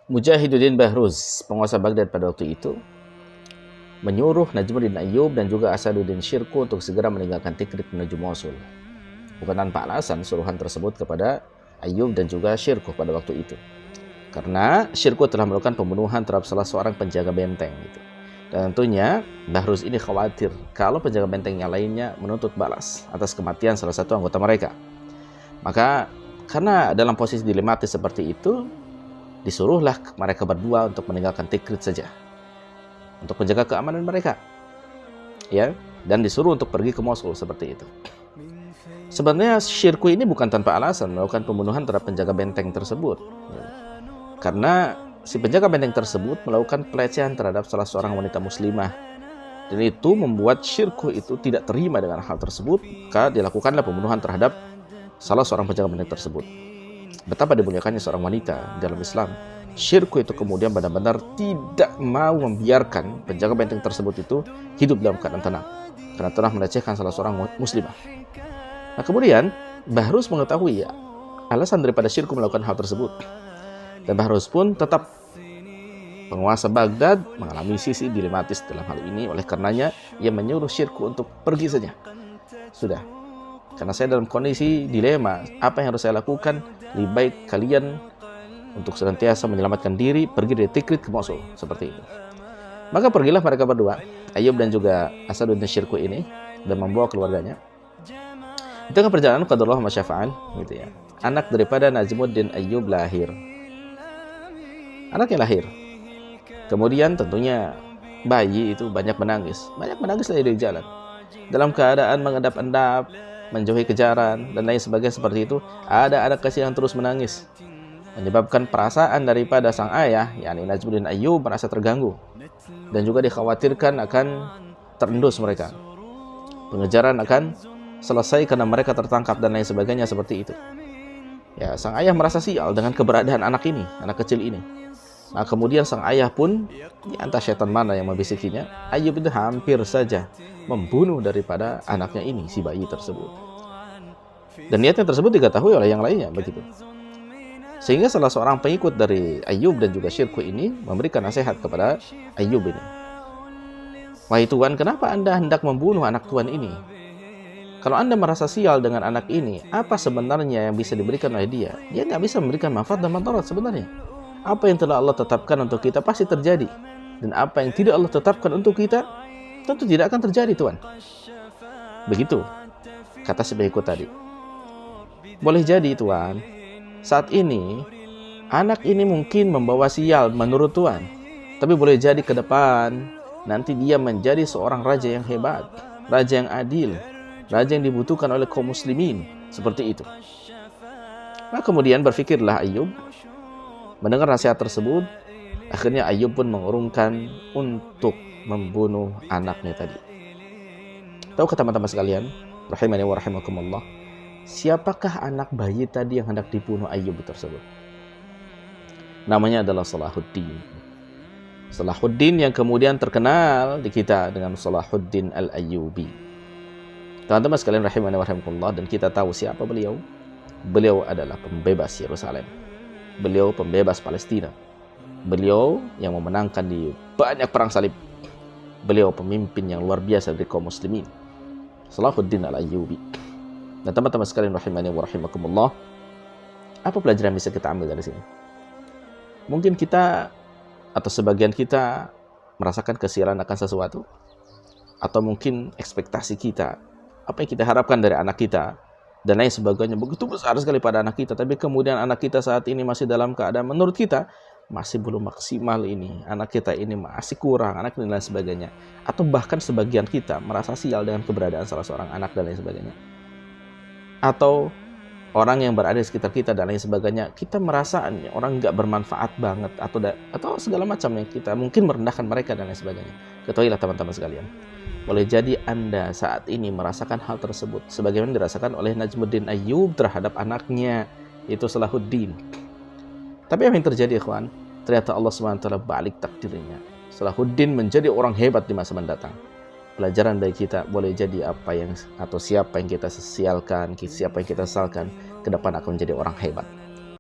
Mujahiduddin Bahruz, penguasa Baghdad pada waktu itu, menyuruh Najmuddin Ayyub dan juga Asaduddin Syirkuh untuk segera meninggalkan Tikrit menuju Mosul. Bukan tanpa alasan suruhan tersebut kepada Ayyub dan juga Syirkuh pada waktu itu. Karena Syirkuh telah melakukan pembunuhan terhadap salah seorang penjaga benteng. Gitu. Dan tentunya Bahruz ini khawatir kalau penjaga benteng yang lainnya menuntut balas atas kematian salah satu anggota mereka. Maka karena dalam posisi dilematis seperti itu, disuruhlah mereka berdua untuk meninggalkan Tikrit saja untuk menjaga keamanan mereka, ya, dan disuruh untuk pergi ke Mosul seperti itu. Sebenarnya Syirkuh ini bukan tanpa alasan melakukan pembunuhan terhadap penjaga benteng tersebut, ya. Karena si penjaga benteng tersebut melakukan pelecehan terhadap salah seorang wanita muslimah, dan itu membuat Syirkuh itu tidak terima dengan hal tersebut, maka dilakukanlah pembunuhan terhadap salah seorang penjaga benteng tersebut. Betapa dimuliakannya seorang wanita dalam Islam. Syirkuh itu kemudian benar-benar tidak mau membiarkan penjaga benteng tersebut itu hidup dalam keadaan tenang, karena telah melecehkan salah seorang muslimah. Nah kemudian Bahruz mengetahui alasan daripada Syirkuh melakukan hal tersebut, dan Bahruz pun tetap, penguasa Baghdad, mengalami sisi dilematis dalam hal ini. Oleh karenanya ia menyuruh Syirkuh untuk pergi saja. Sudah, karena saya dalam kondisi dilema, apa yang harus saya lakukan? Lebih baik kalian untuk senantiasa menyelamatkan diri, pergi dari Tikrit ke Mosul, seperti itu. Maka pergilah mereka berdua, Ayyub dan juga Asaduddin Syirkuh ini, dan membawa keluarganya. Di tengah perjalanan, qadarullah ma syafa'al, gitu ya. Anak daripada Najmuddin Ayyub lahir. Anaknya lahir. Kemudian tentunya bayi itu banyak menangis dari jalan. Dalam keadaan mengendap-endap, menjauhi kejaran dan lain sebagainya seperti itu, ada anak kecil yang terus menangis, menyebabkan perasaan daripada sang ayah, yakni Najmuddin Ayyub, merasa terganggu dan juga dikhawatirkan akan terendus mereka. Pengejaran akan selesai karena mereka tertangkap dan lain sebagainya seperti itu. Ya, sang ayah merasa sial dengan keberadaan anak ini, anak kecil ini. Nah, kemudian sang ayah pun, entah syaitan mana yang membisikinya, Ayyub itu hampir saja membunuh daripada anaknya ini, si bayi tersebut. Dan niatnya tersebut diketahui oleh yang lainnya, begitu. Sehingga salah seorang pengikut dari Ayyub dan juga Syirkuh ini memberikan nasihat kepada Ayyub ini. Wahai Tuan, kenapa Anda hendak membunuh anak Tuan ini? Kalau Anda merasa sial dengan anak ini, apa sebenarnya yang bisa diberikan oleh dia? Dia nggak bisa memberikan manfaat dan manfaat sebenarnya. Apa yang telah Allah tetapkan untuk kita pasti terjadi. Dan apa yang tidak Allah tetapkan untuk kita, tentu tidak akan terjadi, Tuan. Begitu kata si pengikut tadi. Boleh jadi, Tuan, saat ini anak ini mungkin membawa sial menurut Tuan, tapi boleh jadi ke depan nanti dia menjadi seorang raja yang hebat, raja yang adil, raja yang dibutuhkan oleh kaum muslimin, seperti itu. Nah kemudian berfikirlah Ayyub. Mendengar nasihat tersebut, akhirnya Ayyub pun mengurungkan untuk membunuh anaknya tadi. Tahukah teman-teman sekalian, rahimani wa rahimakumullah, siapakah anak bayi tadi yang hendak dibunuh Ayyub tersebut? Namanya adalah Salahuddin. Salahuddin yang kemudian terkenal di kita dengan Salahuddin Al-Ayyubi. Teman-teman sekalian rahimani wa rahimakumullah, dan kita tahu siapa beliau. Beliau adalah pembebas Yerusalem. Beliau pembebas Palestina. Beliau yang memenangkan di banyak perang salib. Beliau pemimpin yang luar biasa dari kaum muslimin, Salahuddin Al-Ayyubi. Dan teman-teman sekalian rahimani wa rahimakumullah, apa pelajaran yang bisa kita ambil dari sini? Mungkin kita atau sebagian kita merasakan kesialan akan sesuatu, atau mungkin ekspektasi kita, apa yang kita harapkan dari anak kita dan lain sebagainya begitu besar sekali pada anak kita, tapi kemudian anak kita saat ini masih dalam keadaan menurut kita masih belum maksimal ini, anak kita ini masih kurang, anak dan lain sebagainya. Atau bahkan sebagian kita merasa sial dengan keberadaan salah seorang anak dan lain sebagainya. Atau orang yang berada di sekitar kita dan lain sebagainya, kita merasa orang nggak bermanfaat banget, atau segala macam yang kita mungkin merendahkan mereka dan lain sebagainya. Ketahuilah teman-teman sekalian, boleh jadi Anda saat ini merasakan hal tersebut sebagaimana dirasakan oleh Najmuddin Ayyub terhadap anaknya, yaitu Salahuddin. Tapi apa yang terjadi, ikhwan? Ternyata Allah SWT balik takdirnya. Salahuddin menjadi orang hebat di masa mendatang. Pelajaran dari kita, boleh jadi apa yang atau siapa yang kita sialkan, siapa yang kita sesalkan, ke depan akan menjadi orang hebat.